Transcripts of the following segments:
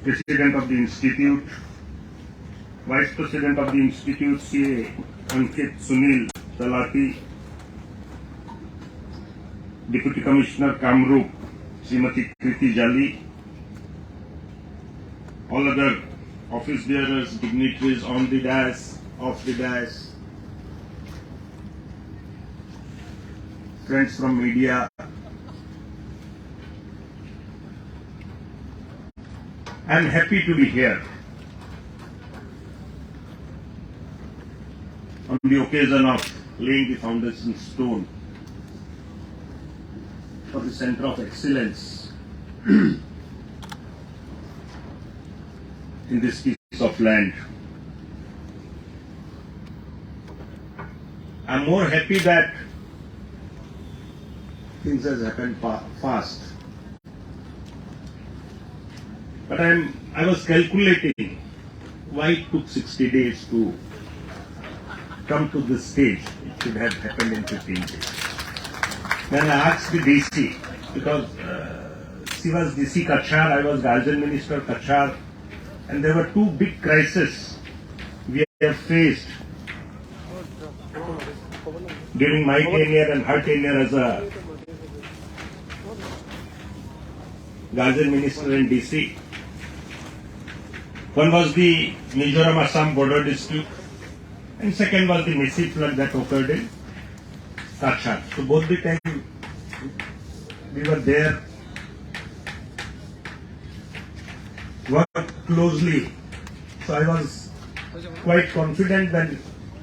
President of the Institute, Vice President of the Institute, C.A. Ankit Sunil Talati, Deputy Commissioner Kamrup, Srimati Kriti Jali, all other office bearers, dignitaries on the dais, off the dais, friends from media, I'm happy to be here on the occasion of laying the foundation stone for the Center of Excellence in this piece of land. I'm more happy that things has happened fast. But I was calculating why it took 60 days to come to this stage. It should have happened in 15 days. Then I asked the DC, because she was DC Kachar, I was Guardian Minister Kachar, and there were two big crises we have faced during my tenure and her tenure as a Guardian Minister in DC. One was the Mizoram-Assam border dispute, and second was the massive flood that occurred in Kachar. So both the time we were there, worked closely. So I was quite confident that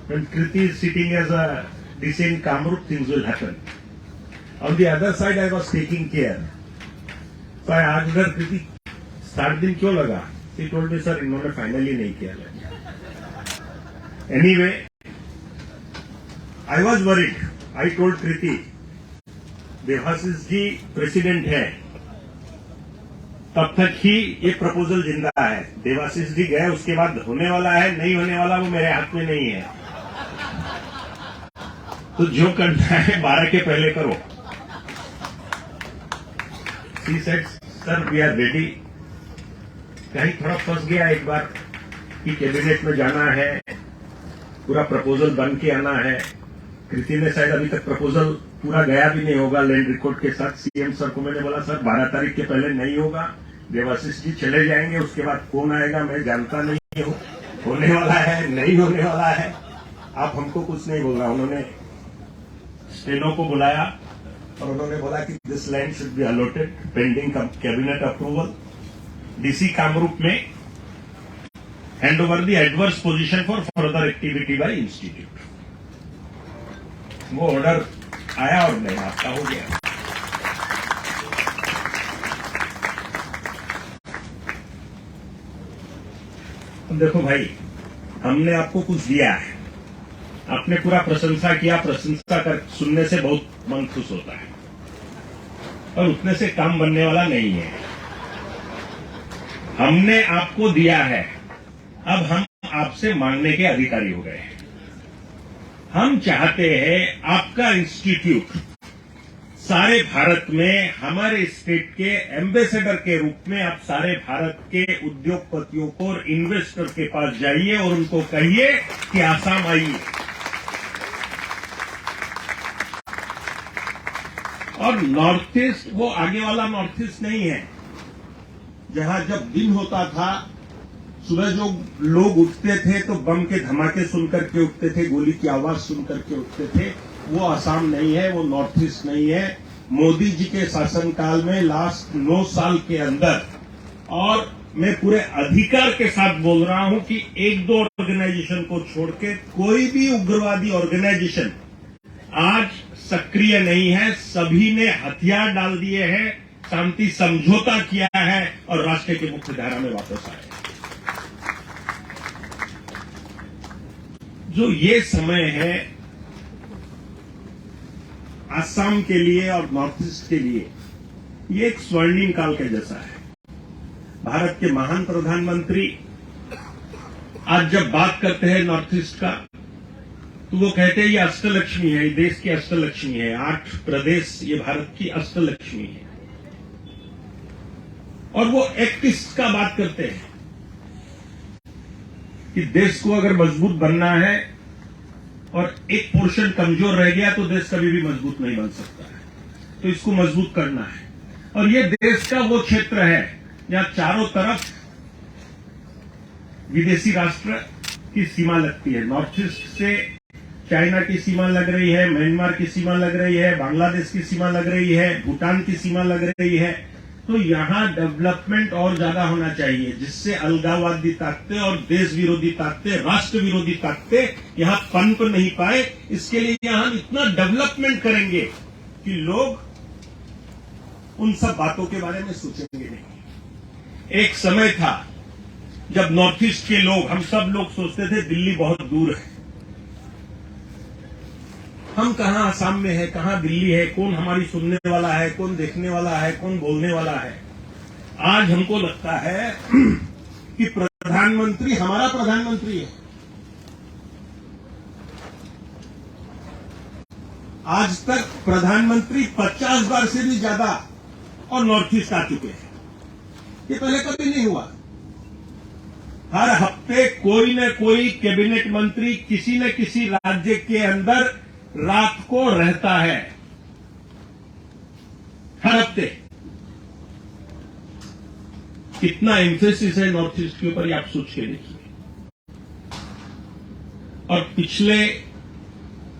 when Kriti is sitting as a DC in Kamrup, things will happen. On the other side, I was taking care. So I asked her, Kriti, start दिन क्यों लगा? She told me, sir, इन्होंने finally नहीं किया. Anyway, I was worried. I told Kriti, Debashish ji president है, तब तक ही ये प्रपोजल जिंदा है. देवाशीष जी गए, उसके बाद होने वाला है नहीं होने वाला वो मेरे हाथ में नहीं है. तो जो करना है 12 के पहले करो. She said, sir, we are ready. कहीं थोड़ा फंस गया एक बार कि कैबिनेट में जाना है, पूरा प्रपोजल बन के आना है. कृति ने शायद अभी तक प्रपोजल पूरा गया भी नहीं होगा लैंड रिकॉर्ड के साथ. सीएम सर को मैंने बोला, सर 12 तारीख के पहले नहीं होगा, देवाशीष जी चले जाएंगे, उसके बाद कौन आएगा मैं जानता नहीं हूं, होने वाला है नहीं होने वाला है, आप हमको कुछ नहीं बोलना. उन्होंने स्टेनो को बुलाया और उन्होंने बोला कि this land should be allotted pending cabinet approval. DC Kamrup में hand over the adverse position for further activity by institute. वो ऑर्डर आया और नहीं आपका हो गया. देखो भाई, हमने आपको कुछ दिया है, आपने पूरा प्रशंसा किया. प्रशंसा कर सुनने से बहुत मन खुश होता है, और उतने से काम बनने वाला नहीं है. हमने आपको दिया है, अब हम आपसे मांगने के अधिकारी हो गए हैं. हम चाहते हैं आपका इंस्टीट्यूट सारे भारत में हमारे स्टेट के एम्बेसडर के रूप में आप सारे भारत के उद्योगपतियों को और इन्वेस्टर के पास जाइए और उनको कहिए कि आसाम आइए. और नॉर्थ ईस्ट वो आगे वाला नॉर्थ ईस्ट नहीं है जहां जब दिन होता था सुबह जो लोग उठते थे तो बम के धमाके सुनकर के उठते थे, गोली की आवाज सुनकर के उठते थे. वो आसाम नहीं है, वो नॉर्थ ईस्ट नहीं है. मोदी जी के शासनकाल में लास्ट 9 साल के अंदर, और मैं पूरे अधिकार के साथ बोल रहा हूं कि 1-2 ऑर्गेनाइजेशन को छोड़ के कोई भी उग्रवादी ऑर्गेनाइजेशन आज सक्रिय नहीं है. सभी ने हथियार डाल दिए हैं, शांति समझौता किया है और राष्ट्र की मुख्य धारा में वापस आए. जो ये समय है असम के लिए और नॉर्थ ईस्ट के लिए, ये एक स्वर्णिम काल के जैसा है. भारत के महान प्रधानमंत्री आज जब बात करते हैं नॉर्थ ईस्ट का, तो वो कहते हैं ये अष्टलक्ष्मी है, ये देश की अष्टलक्ष्मी है. 8 प्रदेश ये भारत की अष्टलक्ष्मी है. और वो एक्टिस्ट का बात करते हैं कि देश को अगर मजबूत बनना है और एक पोर्शन कमजोर रह गया तो देश कभी भी मजबूत नहीं बन सकता है, तो इसको मजबूत करना है। और ये देश का वो क्षेत्र है जहां चारों तरफ विदेशी राष्ट्र की सीमा लगती है। नॉर्थ ईस्ट से चाइना की सीमा लग रही है, म्यांमार की सीमा लग रही है, बांग्लादेश की सीमा लग रही है, भूटान की सीमा लग रही है। तो यहां डेवलपमेंट और ज्यादा होना चाहिए, जिससे अलगाववादी ताकतें और देश विरोधी ताकतें, राष्ट्र विरोधी ताकतें यहां पनप नहीं पाए। इसके लिए यहां हम इतना डेवलपमेंट करेंगे कि लोग उन सब बातों के बारे में सोचेंगे नहीं। एक समय था जब नॉर्थ ईस्ट के लोग, हम सब लोग सोचते थे दिल्ली बहुत दूर है, हम कहां आसाम में है, कहां दिल्ली है, कौन हमारी सुनने वाला है, कौन देखने वाला है, कौन बोलने वाला है। आज हमको लगता है कि प्रधानमंत्री हमारा प्रधानमंत्री है। आज तक प्रधानमंत्री 50 बार से भी ज्यादा और नॉर्थ ईस्ट आ चुके हैं। ये पहले कभी नहीं हुआ। हर हफ्ते कोई न कोई कैबिनेट मंत्री किसी न किसी राज्य के अंदर रात को रहता है, हर हफ्ते। कितना एम्फेसिस है नॉर्थ ईस्ट के ऊपर, ये आप सोच के देखिए। और पिछले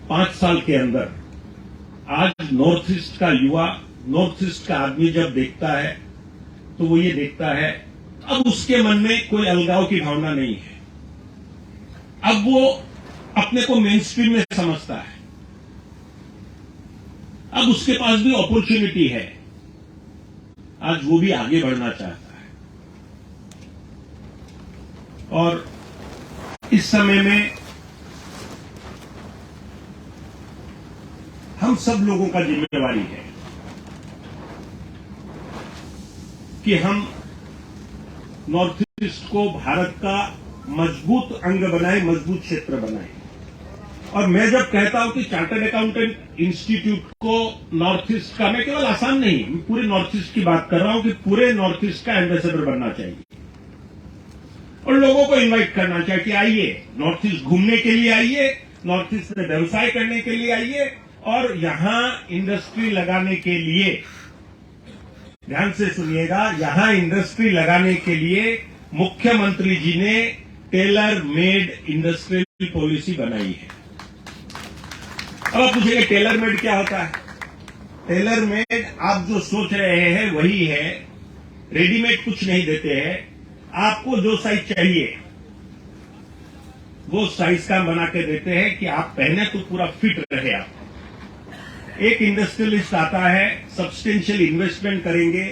5 साल के अंदर आज नॉर्थ ईस्ट का युवा, नॉर्थ ईस्ट का आदमी जब देखता है तो वो ये देखता है, अब उसके मन में कोई अलगाव की भावना नहीं है। अब वो अपने को मेन स्ट्रीम में समझता है। अब उसके पास भी अपॉर्चुनिटी है, आज वो भी आगे बढ़ना चाहता है। और इस समय में हम सब लोगों का जिम्मेवारी है कि हम नॉर्थ ईस्ट को भारत का मजबूत अंग बनाए, मजबूत क्षेत्र बनाए। और मैं जब कहता हूं कि चार्टर्ड अकाउंटेंट इंस्टीट्यूट को नॉर्थ ईस्ट का, मैं केवल आसाम नहीं, मैं पूरे नॉर्थ ईस्ट की बात कर रहा हूं कि पूरे नॉर्थ ईस्ट का एम्बेसडर बनना चाहिए और लोगों को इनवाइट करना चाहिए कि आइए नॉर्थ ईस्ट घूमने के लिए, आइए नॉर्थ ईस्ट में व्यवसाय करने के लिए आइए और यहां इंडस्ट्री लगाने के लिए, ध्यान से सुनिएगा, यहां इंडस्ट्री लगाने के लिए मुख्यमंत्री जी ने टेलर मेड इंडस्ट्रियल पॉलिसी बनाई है। अब आप पूछेंगे टेलर मेड क्या होता है? टेलर मेड आप जो सोच रहे हैं वही है। रेडीमेड कुछ नहीं देते हैं, आपको जो साइज चाहिए वो साइज का बना के देते हैं कि आप पहने तो पूरा फिट रहे। आप एक इंडस्ट्रियलिस्ट आता है, सब्सटेंशियल इन्वेस्टमेंट करेंगे,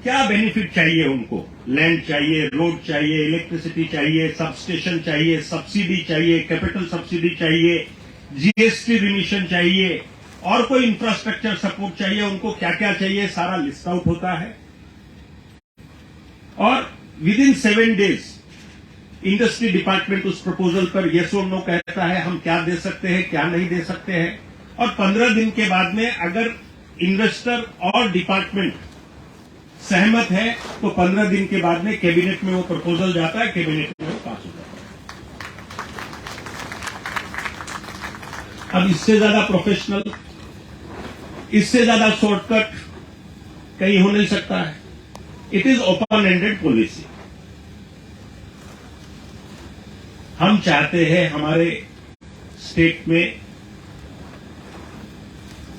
क्या बेनिफिट चाहिए उनको? लैंड चाहिए, रोड चाहिए, इलेक्ट्रिसिटी चाहिए, सबस्टेशन चाहिए, सब्सिडी चाहिए, कैपिटल सब्सिडी चाहिए, जीएसटी रिमिशन चाहिए और कोई इंफ्रास्ट्रक्चर सपोर्ट चाहिए। उनको क्या क्या चाहिए सारा लिस्ट आउट होता है और विदिन 7 डेज इंडस्ट्री डिपार्टमेंट उस प्रपोजल पर येस और नो कहता है, हम क्या दे सकते हैं, क्या नहीं दे सकते हैं। और 15 दिन के बाद में अगर इन्वेस्टर और डिपार्टमेंट सहमत है तो 15 दिन के बाद में कैबिनेट में वो प्रपोजल जाता है, कैबिनेट में वो पास हो जाता है। अब इससे ज्यादा प्रोफेशनल, इससे ज्यादा शॉर्टकट कहीं हो नहीं सकता है। It is open ended policy. हम चाहते हैं हमारे स्टेट में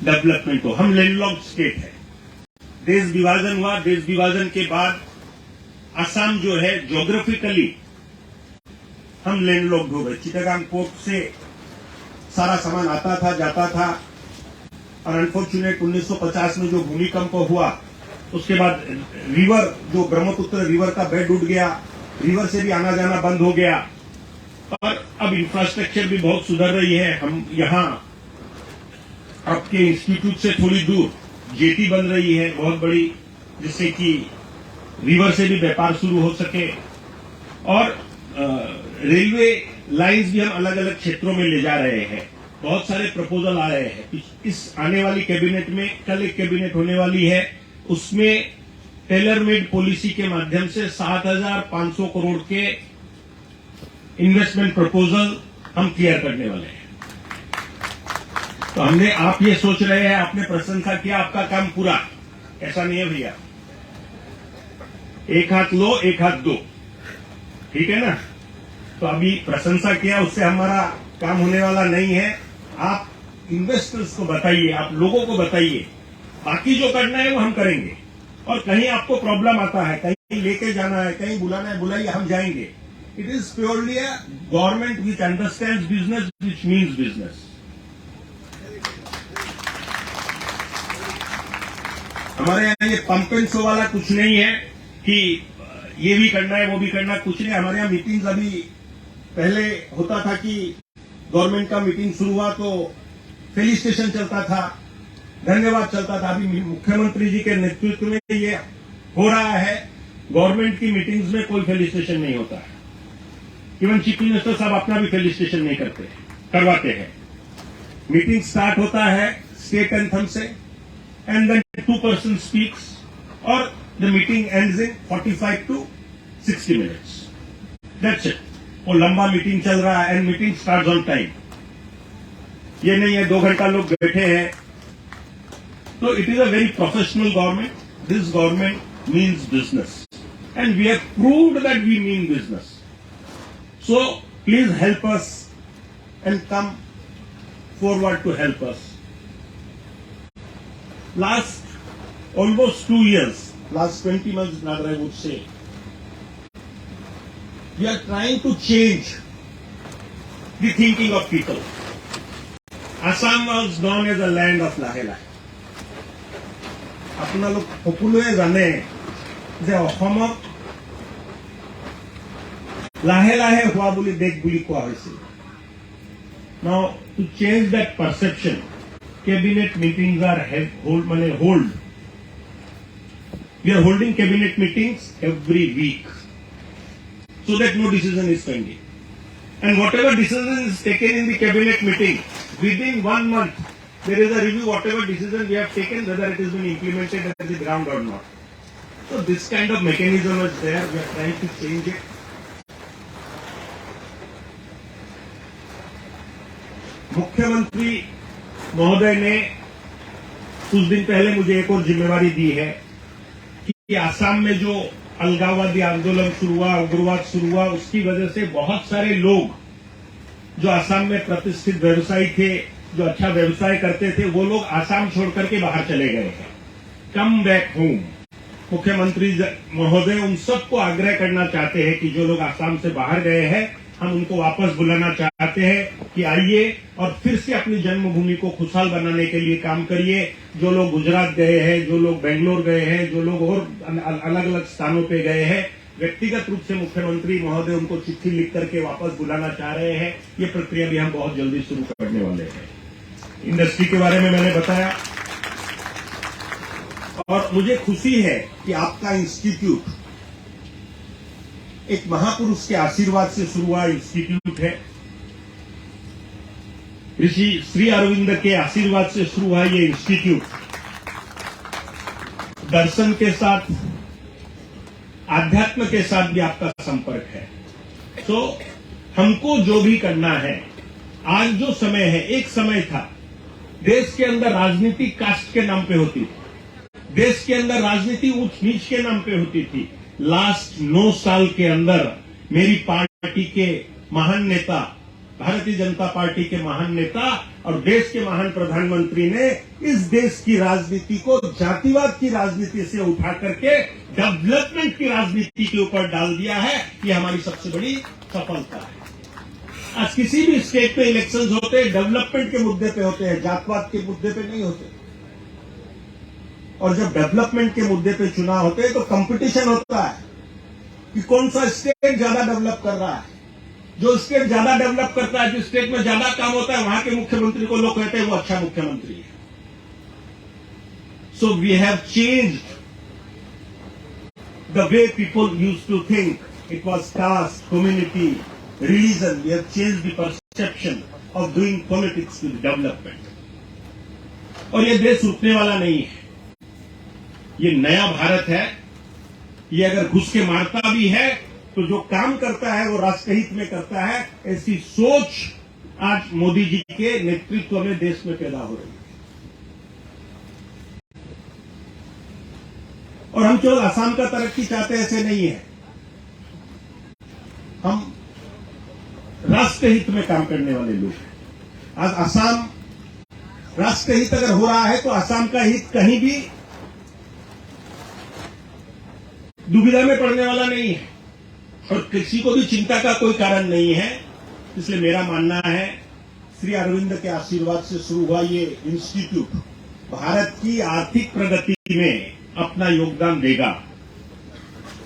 डेवलपमेंट हो। हम लैंडलॉक्ड स्टेट है, देश विभाजन हुआ, देश विभाजन के बाद असम जो है ज्योग्राफिकली हम लैंडलॉक्ड हो गए। चिटागांग पोर्ट से सारा सामान आता था, जाता था और अनफॉर्चुनेट 1950 में जो भूमिकंप हुआ उसके बाद रिवर, जो ब्रह्मपुत्र रिवर का बेड उठ गया, रिवर से भी आना जाना बंद हो गया और अब इंफ्रास्ट्रक्चर भी बहुत सुधर रही है। हम यहां आपके इंस्टीट्यूट से थोड़ी दूर जेटी बन रही है बहुत बड़ी, जिससे कि रिवर से भी व्यापार शुरू हो सके और रेलवे लाइंस भी हम अलग अलग क्षेत्रों में ले जा रहे हैं। बहुत सारे प्रपोजल आ रहे हैं। इस आने वाली कैबिनेट में, कल एक कैबिनेट होने वाली है, उसमें टेलर मेड पॉलिसी के माध्यम से 7,500 करोड़ के इन्वेस्टमेंट प्रपोजल हम क्लियर करने वाले हैं। तो हमने, आप ये सोच रहे हैं, आपने प्रशंसा किया, आपका काम पूरा, ऐसा नहीं है भैया। एक हाथ लो, एक हाथ दो, ठीक है ना। तो अभी प्रशंसा किया, उससे हमारा काम होने वाला नहीं है। आप इन्वेस्टर्स को बताइए, आप लोगों को बताइए, बाकी जो करना है वो हम करेंगे। और कहीं आपको प्रॉब्लम आता है, कहीं लेके जाना है, कहीं बुलाना है, बुलाइए, हम जाएंगे। It is purely a government which understands business, which means business. हमारे यहाँ ये पंप एंड शो वाला कुछ नहीं है कि ये भी करना है, वो भी करना है, कुछ नहीं। हमारे यहाँ मीटिंग्स, अभी पहले होता था कि गवर्नमेंट का मीटिंग शुरू हुआ तो फेलिसिटेशन चलता था, धन्यवाद चलता था। अभी मुख्यमंत्री जी के नेतृत्व में ये हो रहा है। गवर्नमेंट की मीटिंग्स में कोई फेलिसिटेशन नहीं होता है। इवन चीफ मिनिस्टर साहब अपना भी फेलिसिटेशन नहीं करते, करवाते हैं। मीटिंग स्टार्ट होता है स्टेट एंथम से, एंड देन 2 पर्सन स्पीक्स और the meeting ends in 45 to 60 minutes. That's it. वो लंबा मीटिंग चल रहा है and meeting start on time. ये नहीं है 2 घंटा लोग बैठे हैं। तो it is a very professional government. This government means business and we have proved that we mean business. So please help us and come forward to help us. Last almost 2 years, last 20 months rather I would say, we are trying to change the thinking of people. Assam was known as a land of lahe lahe. আপোনালোক সকলোৱে জানে যে অসমক লাহে লাহে হোৱা বুলি দেশ বুলি কোৱা হৈছিল। Now to change that perception, cabinet meetings are hold. We are holding cabinet meetings every week so that no decision is pending. And whatever decision is taken in the cabinet meeting, within 1 month there is a review. Whatever decision we have taken, whether it has been implemented at the ground or not. So this kind of mechanism is there. We are trying to change it. मुख्यमंत्री महोदय ने कुछ दिन पहले मुझे एक और जिम्मेवारी दी है कि आसाम में जो अलगाववादी आंदोलन शुरू हुआ, उग्रवाद शुरू हुआ, उसकी वजह से बहुत सारे लोग जो आसाम में प्रतिष्ठित व्यवसायी थे, जो अच्छा व्यवसाय करते थे, वो लोग आसाम छोड़ करके बाहर चले गए हैं। Come back home. मुख्यमंत्री महोदय उन सबको आग्रह करना चाहते हैं कि जो लोग आसाम से बाहर गए हैं, हम उनको वापस बुलाना चाहते हैं कि आइए और फिर से अपनी जन्मभूमि को खुशहाल बनाने के लिए काम करिए। जो लोग गुजरात गए हैं, जो लोग बेंगलोर गए हैं, जो लोग और अलग अलग स्थानों पे गए हैं, व्यक्तिगत रूप से मुख्यमंत्री महोदय उनको चिट्ठी लिख करके वापस बुलाना चाह रहे हैं। ये प्रक्रिया भी हम बहुत जल्दी शुरू करने वाले हैं। इंडस्ट्री के बारे में मैंने बताया और मुझे खुशी है कि आपका इंस्टीट्यूट एक महापुरुष के आशीर्वाद से शुरू हुआ इंस्टीट्यूट है। ऋषि श्री अरविंद के आशीर्वाद से शुरू हुआ ये इंस्टीट्यूट दर्शन के साथ, आध्यात्म के साथ भी आपका संपर्क है। तो हमको जो भी करना है, आज जो समय है, एक समय था देश के अंदर राजनीति कास्ट के नाम पे होती थी, देश के अंदर राजनीति ऊंच नीच के नाम पे होती थी। लास्ट 9 साल के अंदर मेरी पार्टी के महान नेता, भारतीय जनता पार्टी के महान नेता और देश के महान प्रधानमंत्री ने इस देश की राजनीति को जातिवाद की राजनीति से उठा करके डेवलपमेंट की राजनीति के ऊपर डाल दिया है। ये हमारी सबसे बड़ी सफलता है। आज किसी भी स्टेट पे इलेक्शंस होते हैं, डेवलपमेंट के मुद्दे पे होते हैं, जातवाद के मुद्दे पे नहीं होते। और जब डेवलपमेंट के मुद्दे पे चुनाव होते हैं तो कंपटीशन होता है कि कौन सा स्टेट ज्यादा डेवलप कर रहा है। जो स्टेट ज्यादा डेवलप करता है, जिस स्टेट में ज्यादा काम होता है, वहां के मुख्यमंत्री को लोग कहते हैं वो अच्छा मुख्यमंत्री है। So we have changed the way people used to think. It was caste, community, religion. We have changed the perception of doing politics with development. और ये देश रुकने वाला नहीं है. ये नया भारत है. ये अगर घुस के मारता भी है तो जो काम करता है वो राष्ट्रहित में करता है। ऐसी सोच आज मोदी जी के नेतृत्व में देश में पैदा हो रही है। और हम केवल असम का तरक्की चाहते हैं ऐसे नहीं है, हम राष्ट्रहित में काम करने वाले लोग हैं। आज असम राष्ट्रहित अगर हो रहा है तो असम का हित कहीं भी दुविधा में पड़ने वाला नहीं है और किसी को भी चिंता का कोई कारण नहीं है। इसलिए मेरा मानना है श्री अरविंद के आशीर्वाद से शुरू हुआ ये इंस्टीट्यूट भारत की आर्थिक प्रगति में अपना योगदान देगा।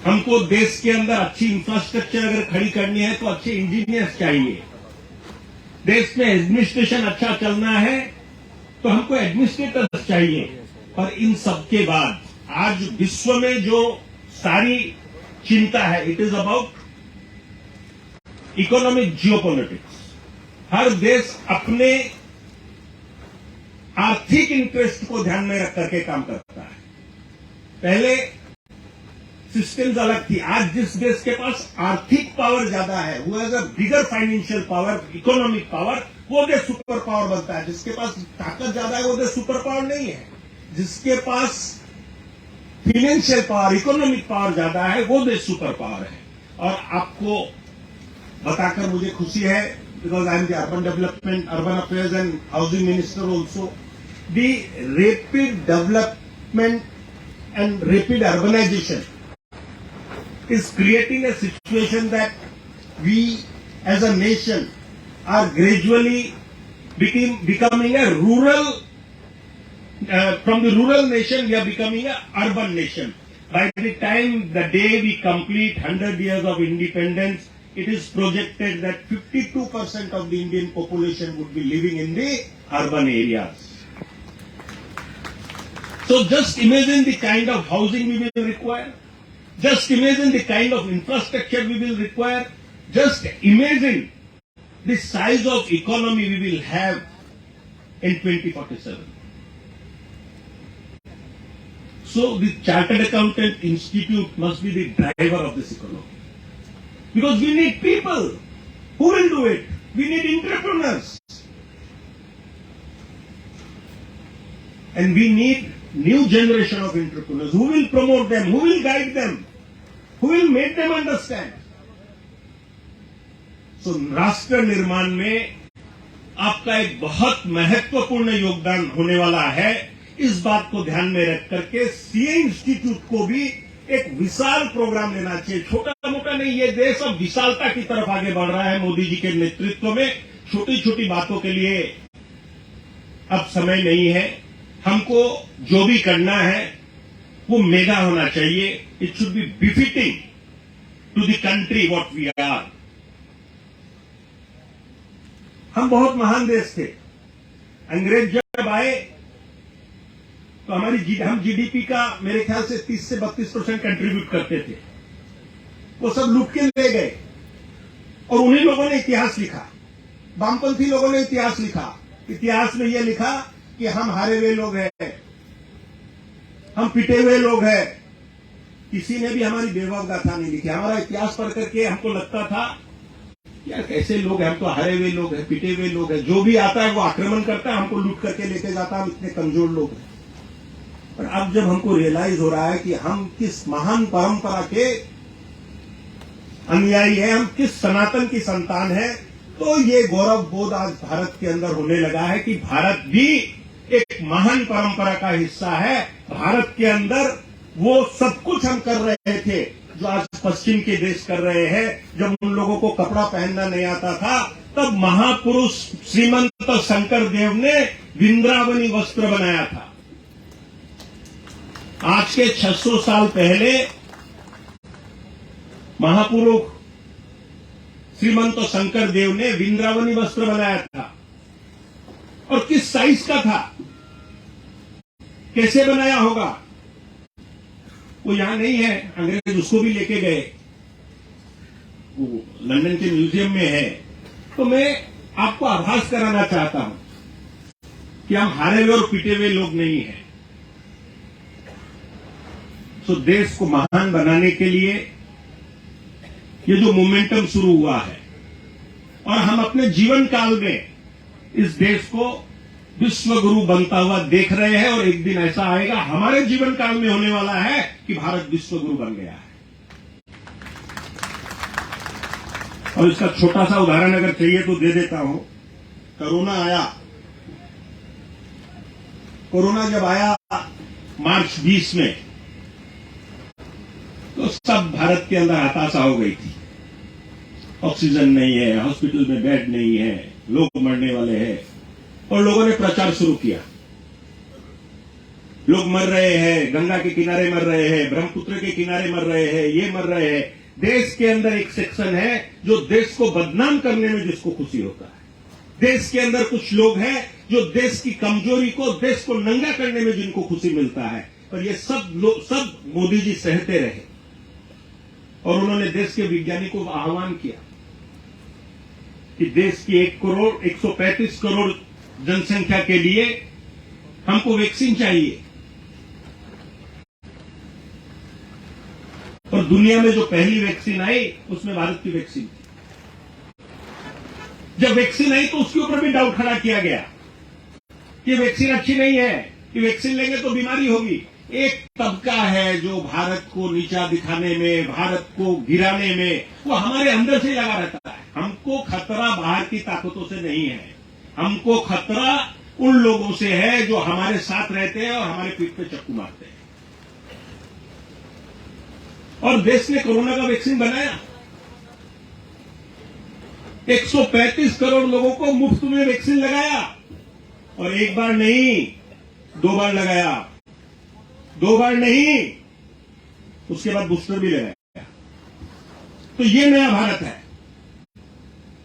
हमको देश के अंदर अच्छी इंफ्रास्ट्रक्चर अगर खड़ी करनी है तो अच्छे इंजीनियर्स चाहिए। देश में एडमिनिस्ट्रेशन अच्छा चलना है तो हमको एडमिनिस्ट्रेटर्स चाहिए। और इन सब के बाद आज विश्व में जो सारी चिंता है, it is about economic geopolitics. हर देश अपने आर्थिक इंटरेस्ट को ध्यान में रख करके काम करता है। पहले सिस्टम्स अलग थी। आज जिस देश के पास आर्थिक पावर ज्यादा है, वो has a bigger financial power, economic power, वो देश सुपर पावर बनता है। जिसके पास ताकत ज्यादा है वो देश सुपर पावर नहीं है। जिसके पास फाइनेंशियल पावर, इकोनॉमिक पावर ज्यादा है वो देश सुपर पावर है। और आपको बताकर मुझे खुशी है, because I am the urban development, urban affairs and housing minister also, the rapid development and rapid urbanization is creating a situation that we as a nation are gradually becoming a rural, from the rural nation we are becoming a urban nation. By the time the day we complete 100 years of independence, it is projected that 52% of the Indian population would be living in the urban areas. So just imagine the kind of housing we will require. Just imagine the kind of infrastructure we will require. Just imagine the size of economy we will have in 2047. So the Chartered Accountant Institute must be the driver of this economy. Because we need people. Who will do it? We need entrepreneurs. And we need new generation of entrepreneurs. Who will promote them? Who will guide them? Who will make them understand? So, राष्ट्र निर्माण में आपका एक बहुत महत्वपूर्ण योगदान होने वाला है। इस बात को ध्यान में रख करके सीए इंस्टीट्यूट को भी एक विशाल प्रोग्राम लेना चाहिए। छोटा मोटा नहीं, ये देश अब विशालता की तरफ आगे बढ़ रहा है मोदी जी के नेतृत्व में। छोटी छोटी बातों के लिए अब समय नहीं है। हमको जो भी करना है वो मेगा होना चाहिए। It should be befitting to the country what we are. हम बहुत महान देश थे। अंग्रेज जब आए तो हम जीडीपी का मेरे ख्याल से 30 से 32% कंट्रीब्यूट करते थे। वो सब लूट के ले गए और उन्हीं लोगों ने इतिहास लिखा। वामपंथी लोगों ने इतिहास लिखा। इतिहास में यह लिखा कि हम हारे हुए लोग हैं, हम पिटे हुए लोग हैं। किसी ने भी हमारी बेवकूफ गाथा नहीं लिखी। हमारा इतिहास पढ़ करके हमको लगता था यार कैसे लोग हैं, हम तो हारे हुए लोग हैं, पिटे हुए लोग हैं। जो भी आता है वो आक्रमण करता है, हमको लूट करके लेके जाता है, हम इतने कमजोर लोग हैं। पर अब जब हमको रियलाइज हो रहा है कि हम किस महान परंपरा के अनुयायी हैं, हम किस सनातन की संतान है, तो ये गौरव बोध आज भारत के अंदर होने लगा है कि भारत भी एक महान परंपरा का हिस्सा है। भारत के अंदर वो सब कुछ हम कर रहे थे जो आज पश्चिम के देश कर रहे हैं। जब उन लोगों को कपड़ा पहनना नहीं आता था, तब महापुरुष श्रीमंत शंकर देव ने वृंदावनी वस्त्र बनाया था। आज के 600 साल पहले महापुरुष श्रीमंत शंकर देव ने वृंदावनी वस्त्र बनाया था। और किस साइज का था, कैसे बनाया होगा, वो यहां नहीं है। अंग्रेज उसको भी लेके गए, वो लंदन के म्यूजियम में है। तो मैं आपको आभास कराना चाहता हूं कि हम हारे हुए और पिटे हुए लोग नहीं हैं। सो देश को महान बनाने के लिए ये जो मोमेंटम शुरू हुआ है, और हम अपने जीवन काल में इस देश को विश्व गुरु बनता हुआ देख रहे हैं, और एक दिन ऐसा आएगा हमारे जीवन काल में होने वाला है कि भारत विश्व गुरु बन गया है। और इसका छोटा सा उदाहरण अगर चाहिए तो दे देता हूं। कोरोना आया, कोरोना जब आया मार्च 20 में, तो सब भारत के अंदर हताशा हो गई थी। ऑक्सीजन नहीं है, हॉस्पिटल में बेड नहीं है, लोग मरने वाले हैं, और लोगों ने प्रचार शुरू किया। लोग मर रहे हैं, गंगा के किनारे मर रहे हैं, ब्रह्मपुत्र के किनारे मर रहे हैं, ये मर रहे हैं। देश के अंदर एक सेक्शन है जो देश को बदनाम करने में जिसको खुशी होता है। देश के अंदर कुछ लोग हैं जो देश की कमजोरी को, देश को नंगा करने में जिनको खुशी मिलता है। और ये सब मोदी जी सहते रहे, और उन्होंने देश के वैज्ञानिकों को आह्वान किया कि देश की 135 करोड़ जनसंख्या के लिए हमको वैक्सीन चाहिए। और दुनिया में जो पहली वैक्सीन आई उसमें भारत की वैक्सीन थी। जब वैक्सीन आई तो उसके ऊपर भी डाउट खड़ा किया गया कि वैक्सीन अच्छी नहीं है, कि वैक्सीन लेंगे तो बीमारी होगी। एक तबका है जो भारत को नीचा दिखाने में, भारत को गिराने में, वो हमारे अंदर से लगा रहता है। हमको खतरा बाहर की ताकतों से नहीं है, हमको खतरा उन लोगों से है जो हमारे साथ रहते हैं और हमारे पीठ पे चक्कू मारते हैं। और देश ने कोरोना का वैक्सीन बनाया, 135 करोड़ लोगों को मुफ्त में वैक्सीन लगाया, और एक बार नहीं 2 बार लगाया, 2 बार नहीं, उसके बाद बूस्टर भी लगाया। तो ये नया भारत है।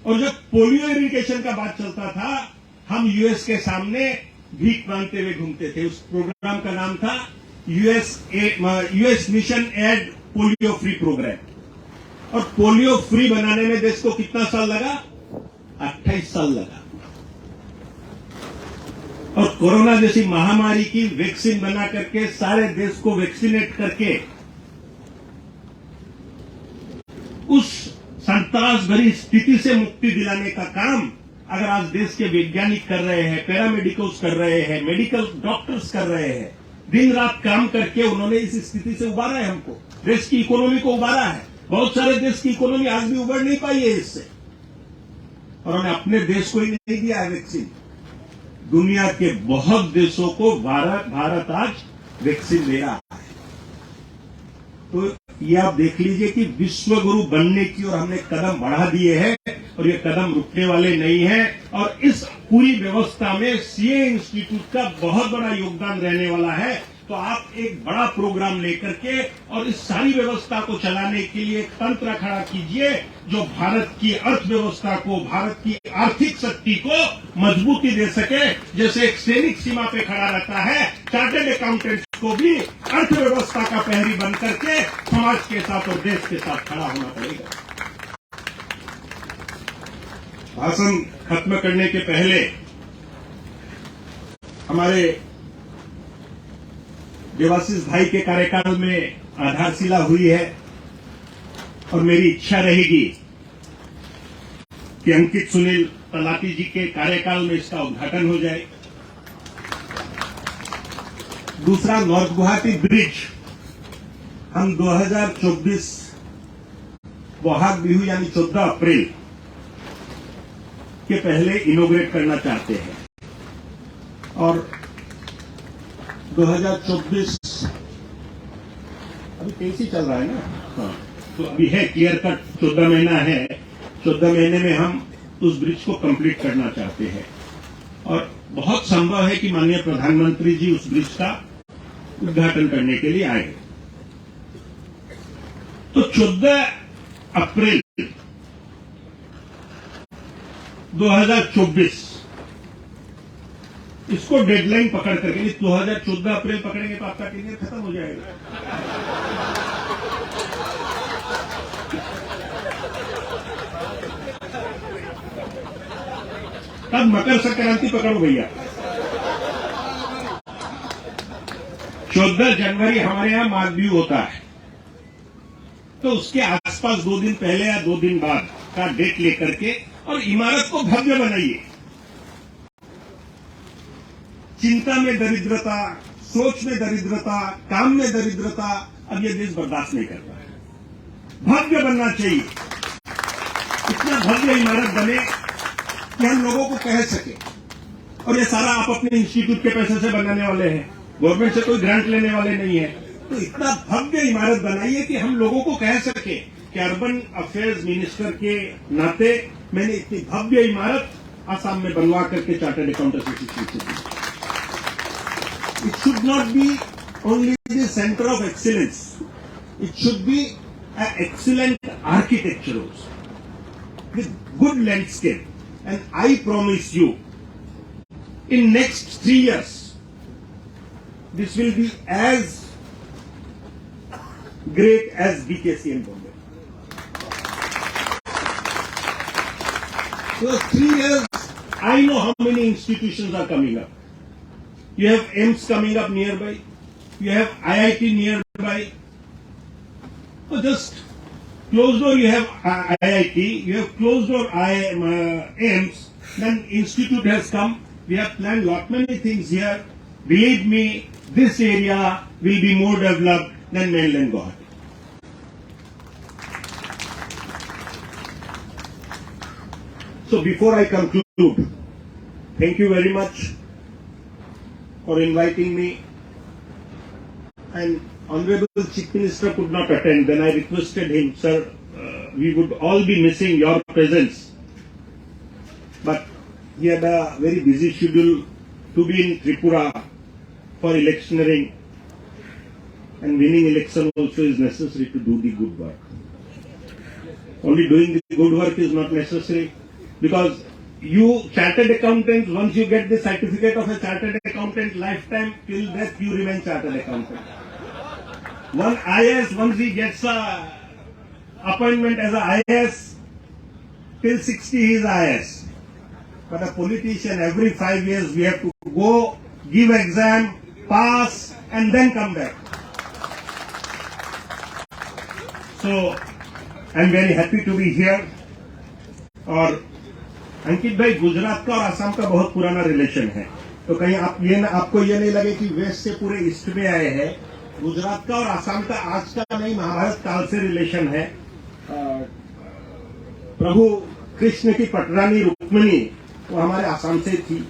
और जब पोलियो इरिटेशन का बात चलता था, हम यूएस के सामने भीख मांगते हुए घूमते थे। उस प्रोग्राम का नाम था US mission aid polio free programme. और पोलियो फ्री बनाने में देश को कितना साल लगा? 28 साल लगा। और कोरोना जैसी महामारी की वैक्सीन बना करके, सारे देश को वैक्सीनेट करके, उस संतरास भरी स्थिति से मुक्ति दिलाने का काम अगर आज देश के वैज्ञानिक कर रहे हैं, पैरामेडिकल्स कर रहे हैं, मेडिकल डॉक्टर्स कर रहे हैं, दिन रात काम करके उन्होंने इस स्थिति से उबारा है, हमको देश की इकोनॉमी को उबारा है। बहुत सारे देश की इकोनॉमी आज भी उबर नहीं पाई है इससे, और उन्होंने अपने देश को ही नहीं दिया है वैक्सीन। दुनिया के बहुत देशों को भारत आज वैक्सीन दे रहा है। तो ये आप देख लीजिए कि विश्व गुरु बनने की और हमने कदम बढ़ा दिए हैं, और ये कदम रुकने वाले नहीं हैं। और इस पूरी व्यवस्था में सीए इंस्टीट्यूट का बहुत बड़ा योगदान रहने वाला है। तो आप एक बड़ा प्रोग्राम लेकर के और इस सारी व्यवस्था को चलाने के लिए एक तंत्र खड़ा कीजिए जो भारत की अर्थव्यवस्था को, भारत की आर्थिक शक्ति को मजबूती दे सके। जैसे एक सैनिक सीमा पे खड़ा रहता है, चार्टर्ड अकाउंटेंट्स को भी अर्थव्यवस्था का प्रहरी बन करके समाज के साथ और देश के साथ खड़ा होना पड़ेगा। भाषण खत्म करने के पहले हमारे देवाशीष भाई के कार्यकाल में आधारशिला हुई है, और मेरी इच्छा रहेगी कि अंकित सुनील तलाटी जी के कार्यकाल में इसका उद्घाटन हो जाए। दूसरा, नॉर्थ गुवाहाटी ब्रिज हम 2024 बोहाग बिहू यानी 14 अप्रैल के पहले इनोग्रेट करना चाहते हैं। और 2024 अभी 23 ही चल रहा है ना, हाँ, तो अभी है क्लियर कट 14 महीना है। 14 महीने में हम उस ब्रिज को कंप्लीट करना चाहते हैं, और बहुत संभव है कि माननीय प्रधानमंत्री जी उस ब्रिज का उद्घाटन करने के लिए आए। तो 14 अप्रैल 2024 इसको डेडलाइन पकड़ करके, 2014 अप्रैल पकड़ेंगे तो आपका टेन्योर खत्म हो जाएगा। तब मकर संक्रांति पकड़ो भैया। 14 जनवरी हमारे यहाँ माघ बिहू होता है, तो उसके आसपास 2 दिन पहले या 2 दिन बाद का डेट लेकर के और इमारत को भव्य बनाइए। चिंता में दरिद्रता, सोच में दरिद्रता, काम में दरिद्रता, अब ये देश बर्दाश्त नहीं करता है। भव्य बनना चाहिए, इतना भव्य इमारत बने कि हम लोगों को कह सके। और ये सारा आप अपने इंस्टीट्यूट के पैसे से बनाने वाले हैं, गवर्नमेंट से कोई ग्रांट लेने वाले नहीं है। तो इतना भव्य इमारत बनाइए कि हम लोगों को कह सके कि अर्बन अफेयर्स मिनिस्टर के नाते मैंने इतनी भव्य इमारत आसाम में बनवा करके चार्टर्ड अकाउंटेंट एसोसिएशन से दी। It should not be only the center of excellence. It should be an excellent architecture also, with good landscape. And I promise you, in next 3 years, this will be as great as BKC in Bombay. So 3 years, I know how many institutions are coming up. You have AIIMS coming up nearby. You have IIT nearby. So just closed door, you have IIT. You have closed door AIIMS. Then institute has come. We have planned lot many things here. Believe me, this area will be more developed than mainland Guwahati. So before I conclude, thank you very much for inviting me. And Honorable Chief Minister could not attend. Then I requested him, sir, we would all be missing your presence. But he had a very busy schedule to be in Tripura for electioneering. And winning election also is necessary to do the good work. Only doing the good work is not necessary, because you chartered accountants, once you get the certificate of a chartered accountant, lifetime till death you remain chartered accountant. One IAS, once he gets a appointment as a IAS, till 60 he is IAS. But a politician, every 5 years we have to go, give exam, pass, and then come back. So I am very happy to be here. और अंकित भाई, गुजरात का और आसाम का बहुत पुराना relation है, तो कहीं आपको ये नहीं लगे कि वेस्ट से पूरे ईस्ट में आए हैं। गुजरात का और आसाम का आज का नहीं, महाभारत काल से रिलेशन है। प्रभु कृष्ण की पटरानी रुक्मिणी वो हमारे आसाम से थी।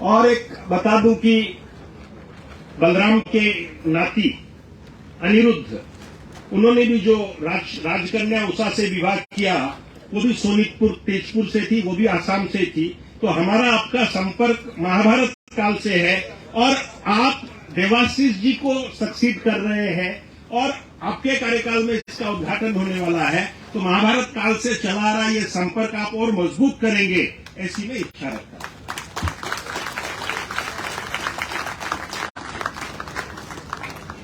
और एक बता दूं कि बलराम के नाती अनिरुद्ध, उन्होंने भी जो राजकन्या उषा से विवाह किया, वो भी सोनितपुर तेजपुर से थी, वो भी आसाम से थी। तो हमारा आपका संपर्क महाभारत काल से है, और आप देवाशीष जी को सक्सीड कर रहे हैं, और आपके कार्यकाल में इसका उद्घाटन होने वाला है। तो महाभारत काल से चला रहा ये संपर्क आप और मजबूत करेंगे, ऐसी मैं इच्छा रखता हूं।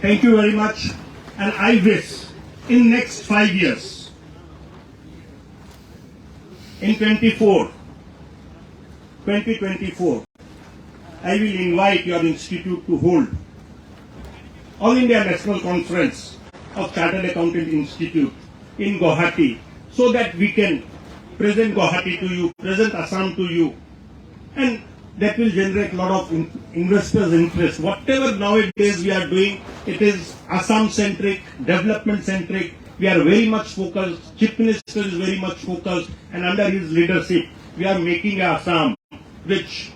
Thank you very much, and I wish in next 5 years, in 2024, I will invite your institute to hold All India National Conference of Chartered Accountant Institute in Guwahati, so that we can present Guwahati to you, present Assam to you, and that will generate a lot of investors' interest. Whatever nowadays we are doing, it is Assam-centric, development-centric. We are very much focused. Chief Minister is very much focused, and under his leadership, we are making a Assam which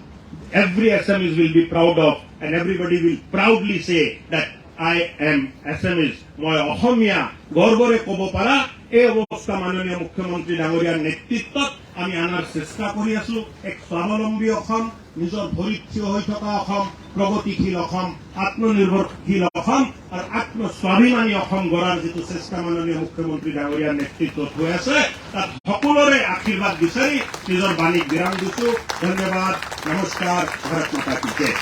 every Assamese will be proud of, and everybody will proudly say that I am Assamese. মই অসমীয়া গৰ্বৰে ক'ব পাৰা এই অৱস্থা মাননীয় মুখ্যমন্ত্ৰী ডাঙৰীয়াৰ নেতৃত্বত আমি আনাৰ চেষ্টা কৰি আছো। এক স্বাৱলম্বী অসম, নিজৰ ভৰিত থিয় হৈ থকা অসম, প্ৰগতিশীল অসম, আত্মনিৰ্ভৰশীল অসম আৰু আত্মস্বাভিমানী অসম গঢ়াৰ যিটো চেষ্টা মাননীয় মুখ্যমন্ত্ৰী ডাঙৰীয়াৰ নেতৃত্বত হৈ আছে, তাত সকলোৰে আশীৰ্বাদ বিচাৰি নিজৰ বাণীক বিৰাম দিছো। ধন্যবাদ, নমস্কাৰ, ভাৰত মাতা কি জয়।